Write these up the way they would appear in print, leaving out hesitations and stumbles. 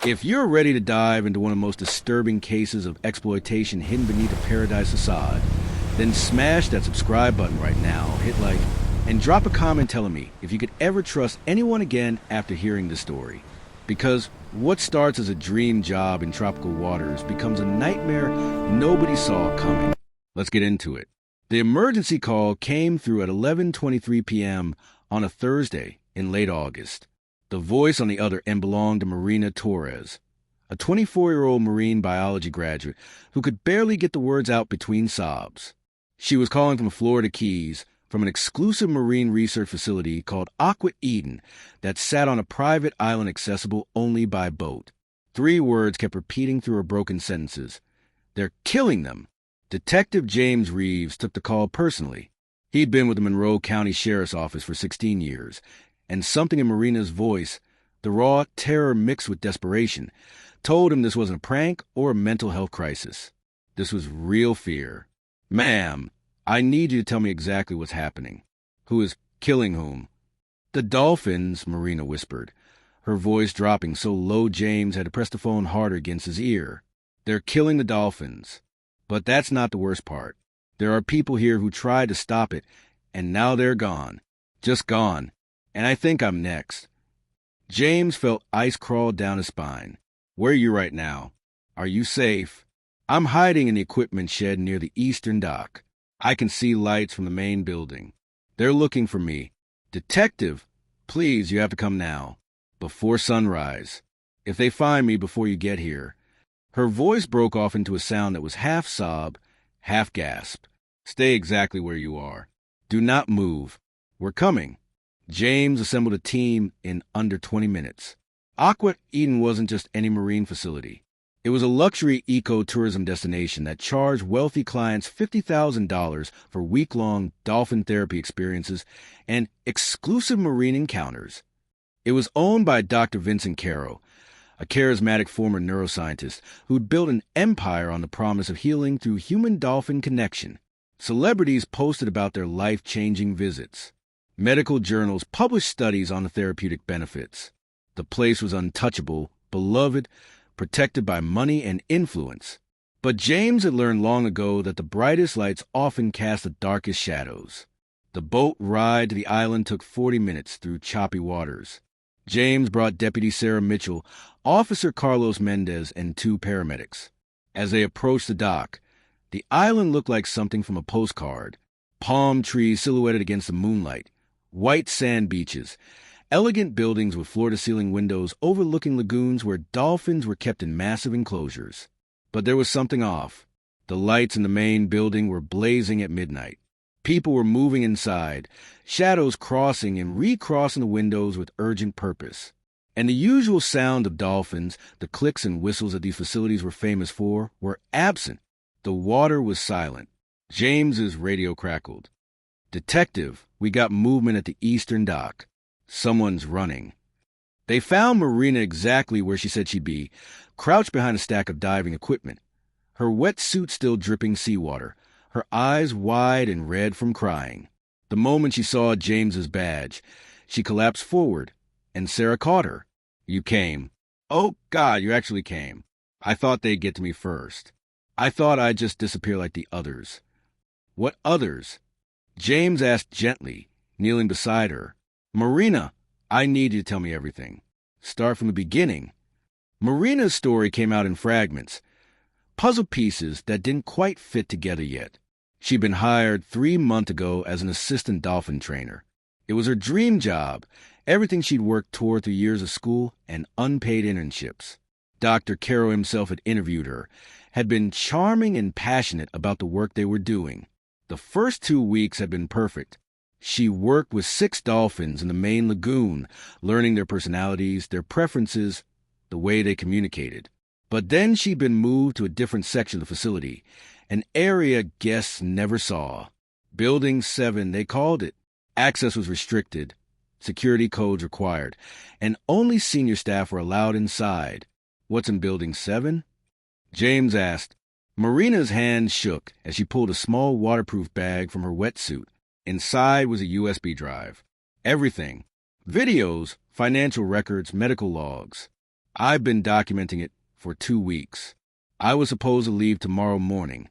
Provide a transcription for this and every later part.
If you're ready to dive into one of the most disturbing cases of exploitation hidden beneath a paradise facade, then smash that subscribe button right now, hit like, and drop a comment telling me if you could ever trust anyone again after hearing this story. Because what starts as a dream job in tropical waters becomes a nightmare nobody saw coming. Let's get into it. The emergency call came through at 11:23 p.m. on a Thursday in late August. The voice on the other end belonged to Marina Torres, a 24-year-old marine biology graduate who could barely get the words out between sobs. She was calling from Florida Keys, from an exclusive marine research facility called Aqua Eden that sat on a private island accessible only by boat. 3 words kept repeating through her broken sentences. They're killing them. Detective James Reeves took the call personally. He'd been with the Monroe County Sheriff's Office for 16 years, and something in Marina's voice, the raw terror mixed with desperation, told him this wasn't a prank or a mental health crisis. This was real fear. Ma'am, I need you to tell me exactly what's happening. Who is killing whom? The Dolphins, Marina whispered, her voice dropping so low James had to press the phone harder against his ear. They're killing the Dolphins. But that's not the worst part. There are people here who tried to stop it, and now they're gone. Just gone. And I think I'm next. James felt ice crawl down his spine. Where are you right now? Are you safe? I'm hiding in the equipment shed near the eastern dock. I can see lights from the main building. They're looking for me. Detective, please, you have to come now. Before sunrise. If they find me before you get here. Her voice broke off into a sound that was half sob, half gasp. Stay exactly where you are. Do not move. We're coming. James assembled a team in under 20 minutes. Aqua Eden wasn't just any marine facility. It was a luxury eco-tourism destination that charged wealthy clients $50,000 for week-long dolphin therapy experiences and exclusive marine encounters. It was owned by Dr. Vincent Carrow, a charismatic former neuroscientist who'd built an empire on the promise of healing through human-dolphin connection. Celebrities posted about their life-changing visits. Medical journals published studies on the therapeutic benefits. The place was untouchable, beloved, protected by money and influence. But James had learned long ago that the brightest lights often cast the darkest shadows. The boat ride to the island took 40 minutes through choppy waters. James brought Deputy Sarah Mitchell, Officer Carlos Mendez, and 2 paramedics. As they approached the dock, the island looked like something from a postcard. Palm trees silhouetted against the moonlight, white sand beaches, elegant buildings with floor-to-ceiling windows overlooking lagoons where dolphins were kept in massive enclosures. But there was something off. The lights in the main building were blazing at midnight. People were moving inside, shadows crossing and recrossing the windows with urgent purpose. And the usual sound of dolphins, the clicks and whistles that these facilities were famous for, were absent. The water was silent. James's radio crackled. Detective, we got movement at the eastern dock. Someone's running. They found Marina exactly where she said she'd be, crouched behind a stack of diving equipment, her wet suit still dripping seawater, her eyes wide and red from crying. The moment she saw James's badge, she collapsed forward, and Sarah caught her. You came. Oh, God, you actually came. I thought they'd get to me first. I thought I'd just disappear like the others. What others? James asked gently, kneeling beside her. Marina, I need you to tell me everything. Start from the beginning. Marina's story came out in fragments, puzzle pieces that didn't quite fit together yet. She'd been hired 3 months ago as an assistant dolphin trainer. It was her dream job, everything she'd worked toward through years of school and unpaid internships. Dr. Carrow himself had interviewed her, had been charming and passionate about the work they were doing. The first 2 weeks had been perfect. She worked with 6 dolphins in the main lagoon, learning their personalities, their preferences, the way they communicated. But then she'd been moved to a different section of the facility, an area guests never saw. Building 7, they called it. Access was restricted, security codes required, and only senior staff were allowed inside. What's in Building 7? James asked. Marina's hand shook as she pulled a small waterproof bag from her wetsuit. Inside was a USB drive. Everything. Videos, financial records, medical logs. I've been documenting it for 2 weeks. I was supposed to leave tomorrow morning,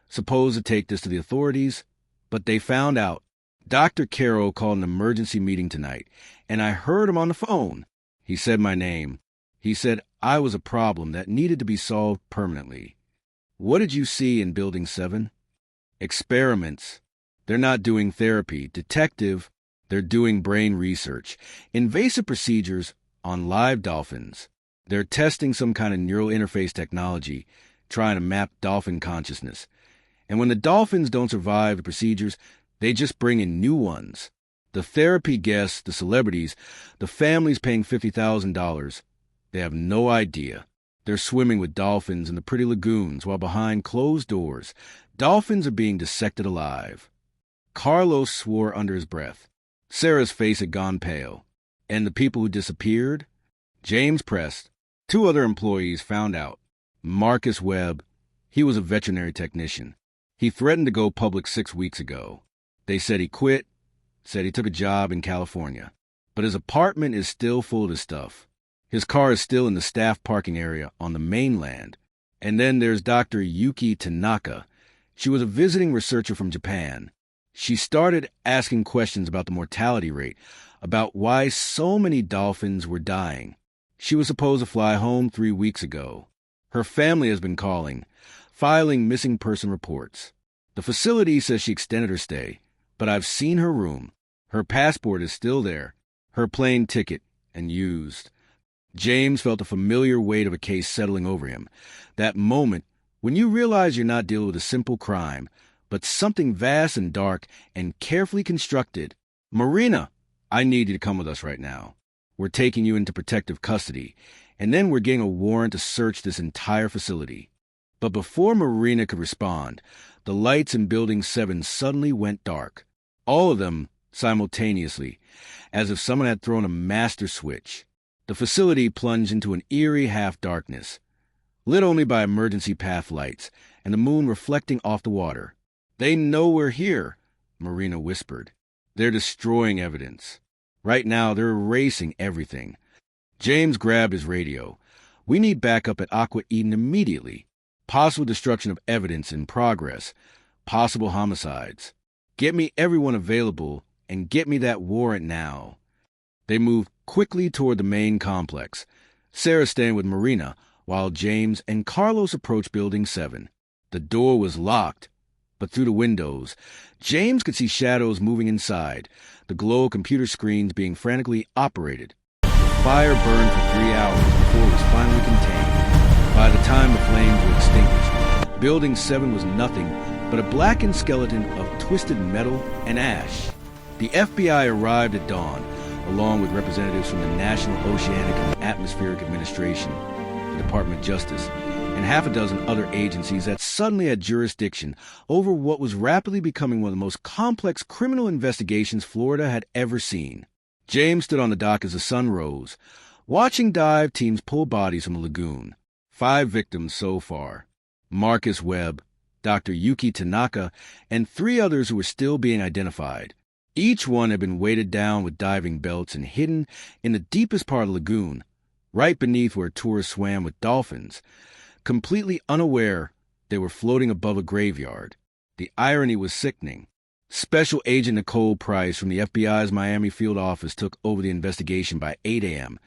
supposed to take this to the authorities, but they found out. Dr. Carrow called an emergency meeting tonight, and I heard him on the phone. He said my name. He said I was a problem that needed to be solved permanently. What did you see in Building 7? Experiments. They're not doing therapy. Detective, they're doing brain research. Invasive procedures on live dolphins. They're testing some kind of neural interface technology, trying to map dolphin consciousness. And when the dolphins don't survive the procedures, they just bring in new ones. The therapy guests, the celebrities, the families paying $50,000, they have no idea. They're swimming with dolphins in the pretty lagoons while behind closed doors, dolphins are being dissected alive. Carlos swore under his breath. Sarah's face had gone pale. And the people who disappeared? James pressed. 2 other employees found out. Marcus Webb, he was a veterinary technician. He threatened to go public 6 weeks ago. They said he quit, said he took a job in California. But his apartment is still full of his stuff. His car is still in the staff parking area on the mainland. And then there's Dr. Yuki Tanaka. She was a visiting researcher from Japan. She started asking questions about the mortality rate, about why so many dolphins were dying. She was supposed to fly home 3 weeks ago. Her family has been calling, filing missing person reports. The facility says she extended her stay, but I've seen her room. Her passport is still there, her plane ticket, and used. James felt a familiar weight of a case settling over him. That moment when you realize you're not dealing with a simple crime, but something vast and dark and carefully constructed. Marina, I need you to come with us right now. We're taking you into protective custody, and then we're getting a warrant to search this entire facility. But before Marina could respond, the lights in Building 7 suddenly went dark. All of them simultaneously, as if someone had thrown a master switch. The facility plunged into an eerie half-darkness, lit only by emergency path lights and the moon reflecting off the water. They know we're here, Marina whispered. They're destroying evidence. Right now, they're erasing everything. James grabbed his radio. We need backup at Aqua Eden immediately. Possible destruction of evidence in progress. Possible homicides. Get me everyone available and get me that warrant now. They moved quickly toward the main complex, Sarah staying with Marina, while James and Carlos approached Building 7. The door was locked, but through the windows, James could see shadows moving inside, the glow of computer screens being frantically operated. The fire burned for 3 hours before it was finally contained. By the time the flames were extinguished, Building 7 was nothing but a blackened skeleton of twisted metal and ash. The FBI arrived at dawn, along with representatives from the National Oceanic and Atmospheric Administration, the Department of Justice, and half a dozen other agencies that suddenly had jurisdiction over what was rapidly becoming one of the most complex criminal investigations Florida had ever seen. James stood on the dock as the sun rose, watching dive teams pull bodies from the lagoon. 5 victims so far. Marcus Webb, Dr. Yuki Tanaka, and 3 others who were still being identified. Each one had been weighted down with diving belts and hidden in the deepest part of the lagoon, right beneath where tourists swam with dolphins. Completely unaware, they were floating above a graveyard. The irony was sickening. Special Agent Nicole Price from the FBI's Miami field office took over the investigation by 8 a.m.,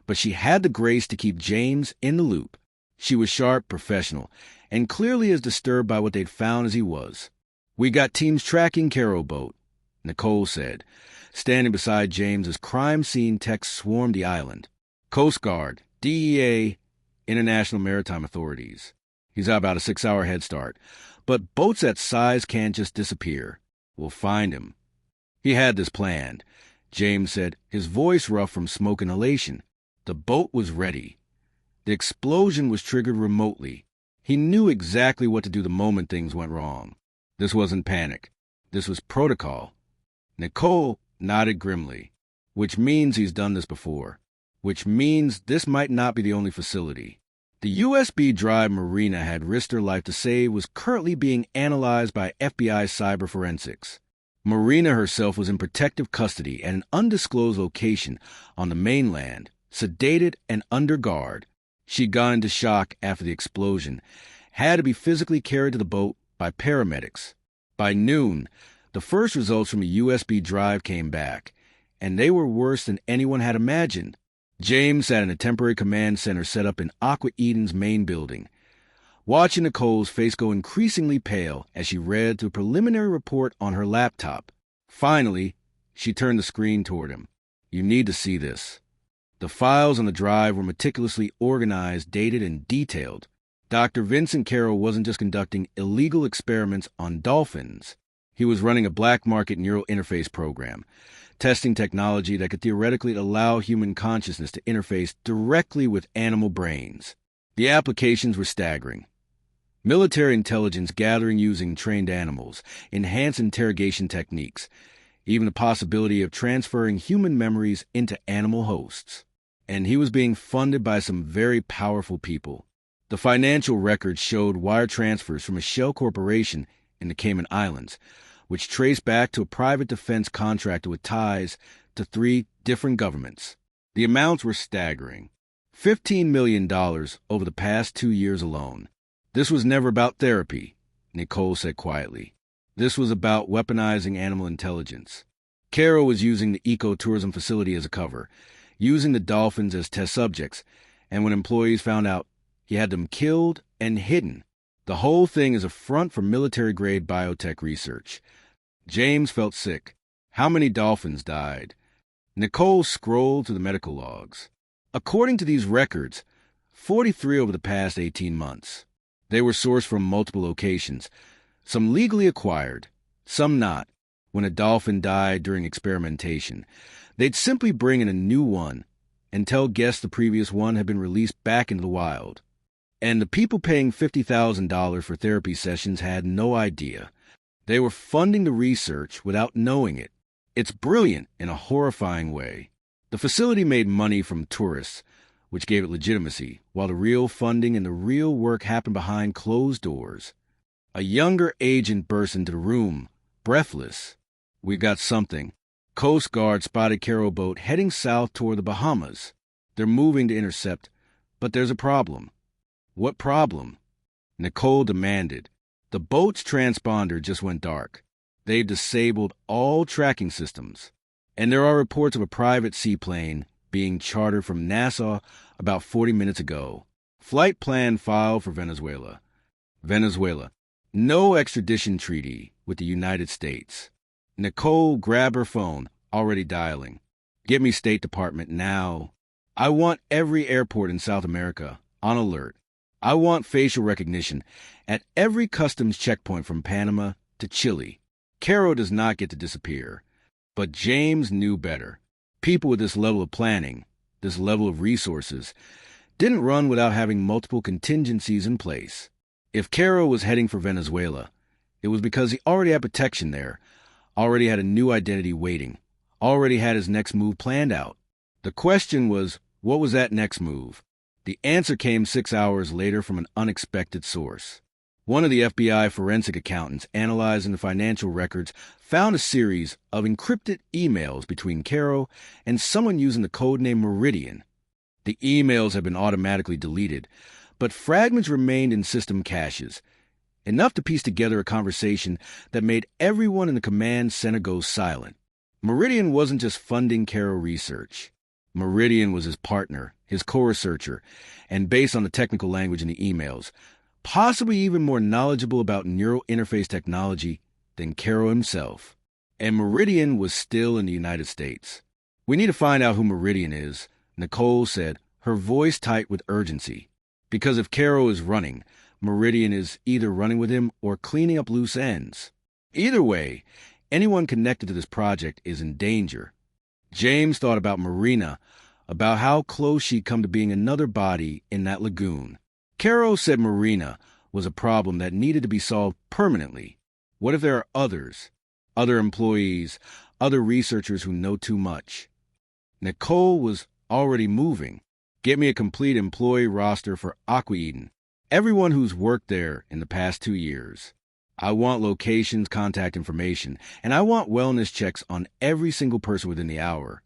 but she had the grace to keep James in the loop. She was sharp, professional, and clearly as disturbed by what they'd found as he was. "We got teams tracking Carrow boat," Nicole said, standing beside James as crime scene techs swarmed the island. "Coast Guard, DEA, International Maritime Authorities. He's about a 6-hour head start. But boats that size can't just disappear. We'll find him." He had this planned, James said, his voice rough from smoke inhalation. The boat was ready. The explosion was triggered remotely. He knew exactly what to do the moment things went wrong. This wasn't panic. This was protocol. Nicole nodded grimly. "Which means he's done this before. Which means this might not be the only facility." The USB drive Marina had risked her life to save was currently being analyzed by FBI cyber forensics. Marina herself was in protective custody at an undisclosed location on the mainland, sedated and under guard. She'd gone into shock after the explosion, had to be physically carried to the boat by paramedics. By noon, the first results from a USB drive came back, and they were worse than anyone had imagined. James sat in a temporary command center set up in Aqua Eden's main building, watching Nicole's face go increasingly pale as she read the preliminary report on her laptop. Finally, she turned the screen toward him. "You need to see this." The files on the drive were meticulously organized, dated, and detailed. Dr. Vincent Carrow wasn't just conducting illegal experiments on dolphins. He was running a black market neural interface program, testing technology that could theoretically allow human consciousness to interface directly with animal brains. The applications were staggering. Military intelligence gathering using trained animals, enhanced interrogation techniques, even the possibility of transferring human memories into animal hosts. And he was being funded by some very powerful people. The financial records showed wire transfers from a shell corporation in the Cayman Islands, which traced back to a private defense contractor with ties to 3 different governments. The amounts were staggering. $15 million over the past 2 years alone. This was never about therapy, Nicole said quietly. This was about weaponizing animal intelligence. Carrow was using the ecotourism facility as a cover, using the dolphins as test subjects, and when employees found out, he had them killed and hidden. The whole thing is a front for military-grade biotech research. James felt sick. How many dolphins died? Nicole scrolled through the medical logs. According to these records, 43 over the past 18 months. They were sourced from multiple locations, some legally acquired, some not. When a dolphin died during experimentation, they'd simply bring in a new one and tell guests the previous one had been released back into the wild. And the people paying $50,000 for therapy sessions had no idea. They were funding the research without knowing it. It's brilliant in a horrifying way. The facility made money from tourists, which gave it legitimacy, while the real funding and the real work happened behind closed doors. A younger agent burst into the room, breathless. "We got something." Coast Guard spotted Carrow boat heading south toward the Bahamas. They're moving to intercept, but there's a problem. "What problem?" Nicole demanded. The boat's transponder just went dark. They've disabled all tracking systems. And there are reports of a private seaplane being chartered from Nassau about 40 minutes ago. Flight plan filed for Venezuela. Venezuela. No extradition treaty with the United States. Nicole grabbed her phone, already dialing. "Get me State Department now. I want every airport in South America on alert. I want facial recognition at every customs checkpoint from Panama to Chile. Carrow does not get to disappear." But James knew better. People with this level of planning, this level of resources, didn't run without having multiple contingencies in place. If Carrow was heading for Venezuela, it was because he already had protection there, already had a new identity waiting, already had his next move planned out. The question was, what was that next move? The answer came 6 hours later from an unexpected source. One of the FBI forensic accountants analyzing the financial records found a series of encrypted emails between Carrow and someone using the codename Meridian. The emails had been automatically deleted, but fragments remained in system caches, enough to piece together a conversation that made everyone in the command center go silent. Meridian wasn't just funding Carrow research. Meridian was his partner, his co-researcher, and based on the technical language in the emails, possibly even more knowledgeable about neural interface technology than Carrow himself. And Meridian was still in the United States. "We need to find out who Meridian is," Nicole said, her voice tight with urgency. Because if Carrow is running, Meridian is either running with him or cleaning up loose ends. Either way, anyone connected to this project is in danger. James thought about Marina, about how close she'd come to being another body in that lagoon. Carrow said Marina was a problem that needed to be solved permanently. What if there are others? Other employees, other researchers who know too much? Nicole was already moving. "Get me a complete employee roster for Aqua Eden. Everyone who's worked there in the past 2 years. I want locations, contact information, and I want wellness checks on every single person within the hour."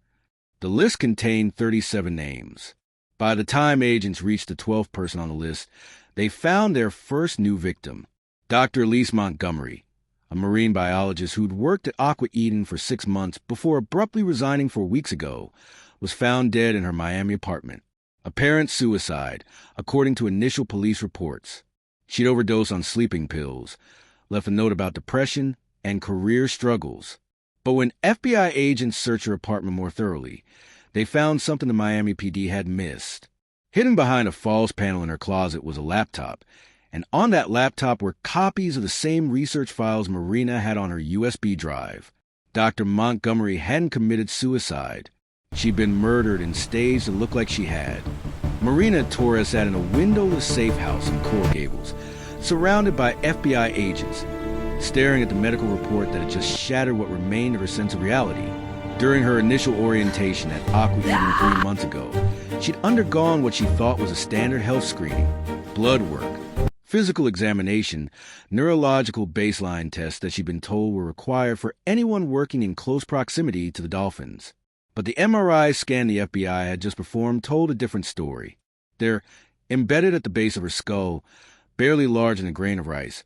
The list contained 37 names. By the time agents reached the 12th person on the list, they found their first new victim, Dr. Elise Montgomery, a marine biologist who'd worked at Aqua Eden for 6 months before abruptly resigning 4 weeks ago, was found dead in her Miami apartment. Apparent suicide, according to initial police reports. She'd overdosed on sleeping pills, left a note about depression and career struggles. But when FBI agents searched her apartment more thoroughly, they found something the Miami PD had missed. Hidden behind a false panel in her closet was a laptop, and on that laptop were copies of the same research files Marina had on her USB drive. Dr. Montgomery hadn't committed suicide. She'd been murdered and staged to look like she had. Marina Torres sat in a windowless safe house in Coral Gables, surrounded by FBI agents, staring at the medical report that had just shattered what remained of her sense of reality. During her initial orientation at Aqua Eden 3 months ago, she'd undergone what she thought was a standard health screening, blood work, physical examination, neurological baseline tests that she'd been told were required for anyone working in close proximity to the Dolphins. But the MRI scan the FBI had just performed told a different story. There, embedded at the base of her skull, barely larger than a grain of rice,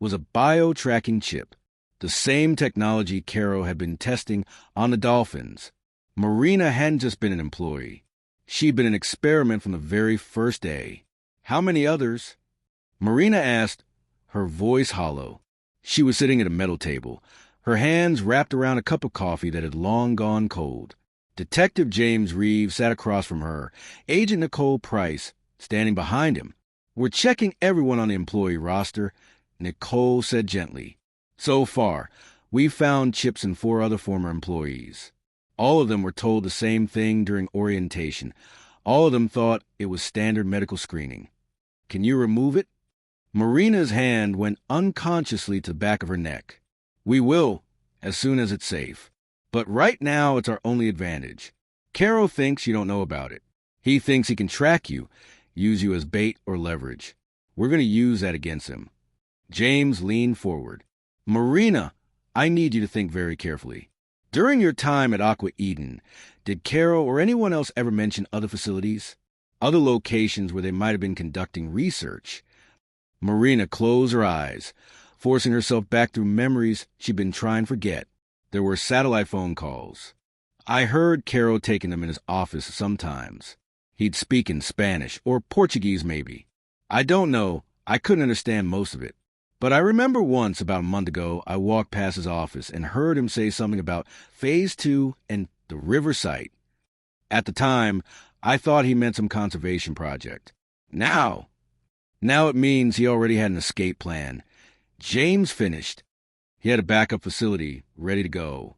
was a bio-tracking chip, the same technology Carrow had been testing on the Dolphins. Marina hadn't just been an employee. She'd been an experiment from the very first day. How many others? Marina asked, her voice hollow. She was sitting at a metal table, her hands wrapped around a cup of coffee that had long gone cold. Detective James Reeves sat across from her. Agent Nicole Price, standing behind him. "We're checking everyone on the employee roster," Nicole said gently. "So far, we've found chips in 4 other former employees. All of them were told the same thing during orientation. All of them thought it was standard medical screening. Can you remove it?" Marina's hand went unconsciously to the back of her neck. "We will, as soon as it's safe. But right now, it's our only advantage. Carrow thinks you don't know about it. He thinks he can track you, use you as bait or leverage. We're going to use that against him." James leaned forward. "Marina, I need you to think very carefully. During your time at Aqua Eden, did Carrow or anyone else ever mention other facilities? Other locations where they might have been conducting research?" Marina closed her eyes, forcing herself back through memories she'd been trying to forget. There were satellite phone calls. "I heard Carrow taking them in his office sometimes. He'd speak in Spanish, or Portuguese maybe. I don't know, I couldn't understand most of it. But I remember once, about a month ago, I walked past his office and heard him say something about Phase 2 and the river site. At the time, I thought he meant some conservation project. Now it means he already had an escape plan." James finished. He had a backup facility ready to go.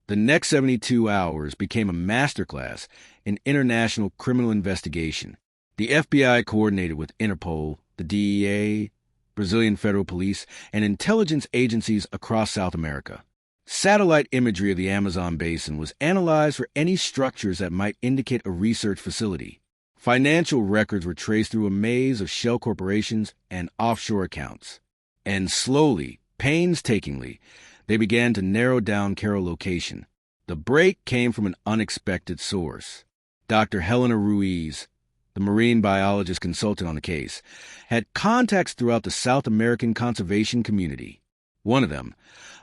The next 72 hours became a masterclass in international criminal investigation. The FBI coordinated with Interpol, the DEA, Brazilian Federal Police, and intelligence agencies across South America. Satellite imagery of the Amazon basin was analyzed for any structures that might indicate a research facility. Financial records were traced through a maze of shell corporations and offshore accounts. And slowly, painstakingly, they began to narrow down Carrow's location. The break came from an unexpected source. Dr. Helena Ruiz, the marine biologist consultant on the case, had contacts throughout the South American conservation community. One of them,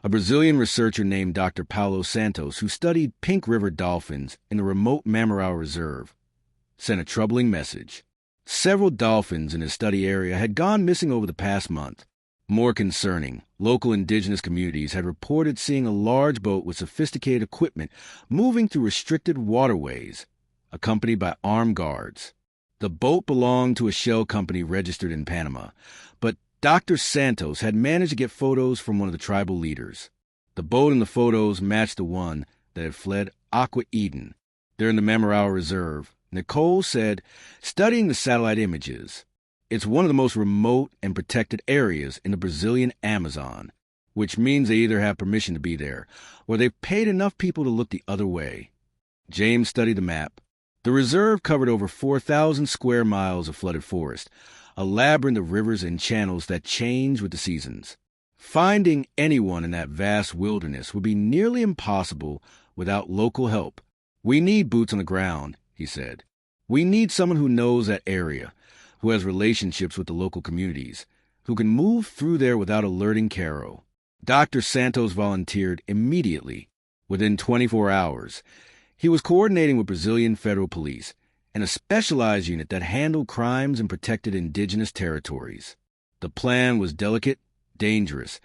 a Brazilian researcher named Dr. Paulo Santos, who studied pink river dolphins in the remote Marina Reserve, sent a troubling message. Several dolphins in his study area had gone missing over the past month. More concerning, local indigenous communities had reported seeing a large boat with sophisticated equipment moving through restricted waterways, accompanied by armed guards. The boat belonged to a shell company registered in Panama, but Dr. Santos had managed to get photos from one of the tribal leaders. The boat in the photos matched the one that had fled Aqua Eden. They're in the Marina Reserve. Nicole said, studying the satellite images, it's one of the most remote and protected areas in the Brazilian Amazon, which means they either have permission to be there, or they've paid enough people to look the other way. James studied the map. The reserve covered over 4,000 square miles of flooded forest, a labyrinth of rivers and channels that change with the seasons. Finding anyone in that vast wilderness would be nearly impossible without local help. "We need boots on the ground," he said. "We need someone who knows that area, who has relationships with the local communities, who can move through there without alerting Carrow." Dr. Santos volunteered immediately. Within 24 hours, he was coordinating with Brazilian federal police and a specialized unit that handled crimes in protected indigenous territories. The plan was delicate, dangerous,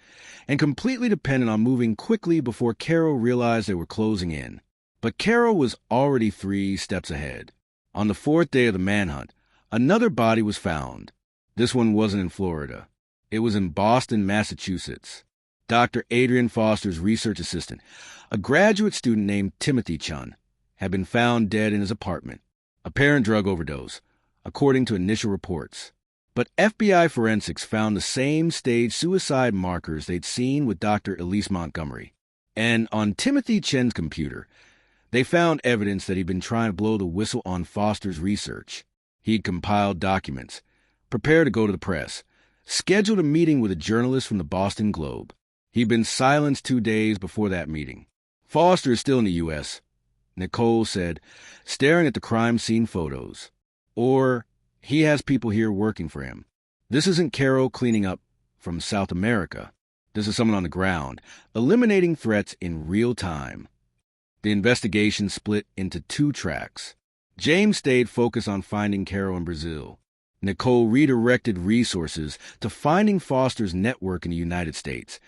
and completely dependent on moving quickly before Carrow realized they were closing in. But Carrow was already 3 steps ahead. On the 4th day of the manhunt, another body was found. This one wasn't in Florida. It was in Boston, Massachusetts. Dr. Adrian Foster's research assistant, a graduate student named Timothy Chun, had been found dead in his apartment. Apparent drug overdose, according to initial reports. But FBI forensics found the same stage suicide markers they'd seen with Dr. Elise Montgomery. And on Timothy Chen's computer, they found evidence that he'd been trying to blow the whistle on Foster's research. He'd compiled documents, prepared to go to the press, scheduled a meeting with a journalist from the Boston Globe. He'd been silenced 2 days before that meeting. "Foster is still in the U.S., Nicole said, staring at the crime scene photos. "Or he has people here working for him. This isn't Carrow cleaning up from South America. This is someone on the ground, eliminating threats in real time." The investigation split into 2 tracks. James stayed focused on finding Carrow in Brazil. Nicole redirected resources to finding Foster's network in the United States,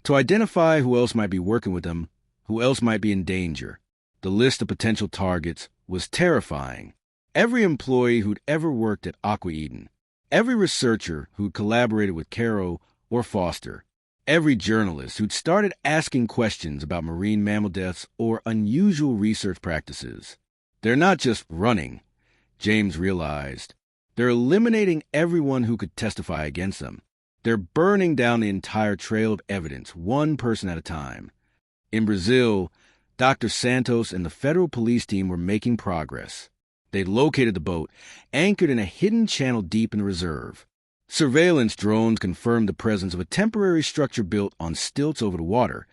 to identify who else might be working with him, who else might be in danger. The list of potential targets was terrifying. Every employee who'd ever worked at Aqua Eden, every researcher who'd collaborated with Carrow or Foster, every journalist who'd started asking questions about marine mammal deaths or unusual research practices. They're not just running, James realized. They're eliminating everyone who could testify against them. They're burning down the entire trail of evidence, one person at a time. In Brazil, Dr. Santos and the federal police team were making progress. They'd located the boat, anchored in a hidden channel deep in the reserve. Surveillance drones confirmed the presence of a temporary structure built on stilts over the water,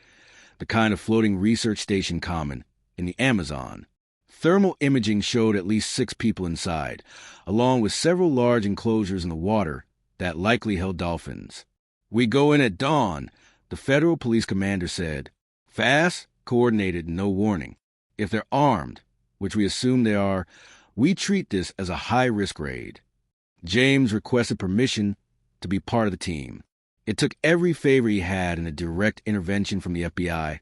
the kind of floating research station common in the Amazon. Thermal imaging showed at least 6 people inside, along with several large enclosures in the water that likely held dolphins. "We go in at dawn," the federal police commander said. "Fast, coordinated, no warning. If they're armed, which we assume they are, we treat this as a high-risk raid." James requested permission to be part of the team. It took every favor he had in a direct intervention from the FBI,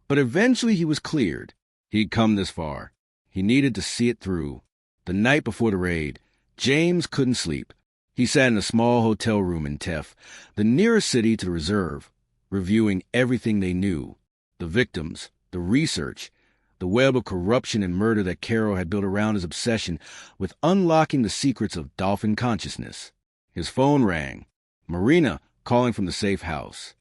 but eventually he was cleared. He'd come this far. He needed to see it through. The night before the raid, James couldn't sleep. He sat in a small hotel room in Teff, the nearest city to the reserve, reviewing everything they knew. The victims, the research, the web of corruption and murder that Carrow had built around his obsession with unlocking the secrets of dolphin consciousness. His phone rang. Marina calling from the safe house.